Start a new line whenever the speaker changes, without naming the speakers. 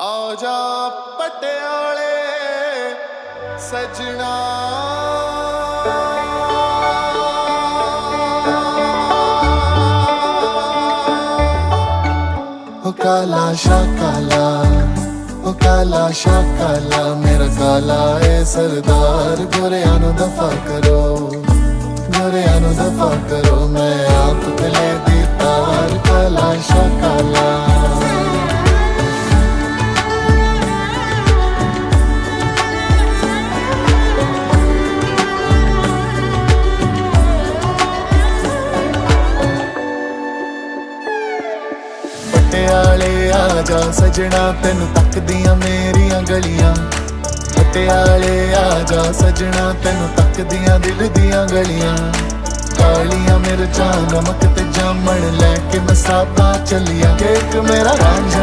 आजा पटियाले सजना ओ काला शाकाला ओ काला शाकाला मेरा काला है सरदार गोरियां नू दफा करो गोरियां नू दफा करो मैं आप गले दी तार काला शाकाला पटियाले आजा सजना तेनू तकदियां मेरियां गलियां पटियाले आजा सजना तेनू तकदियां दिल दियां गलियां कालियां मिर्चां नमक ते जामन लैके मैं सादा चलिया केक मेरा रांझा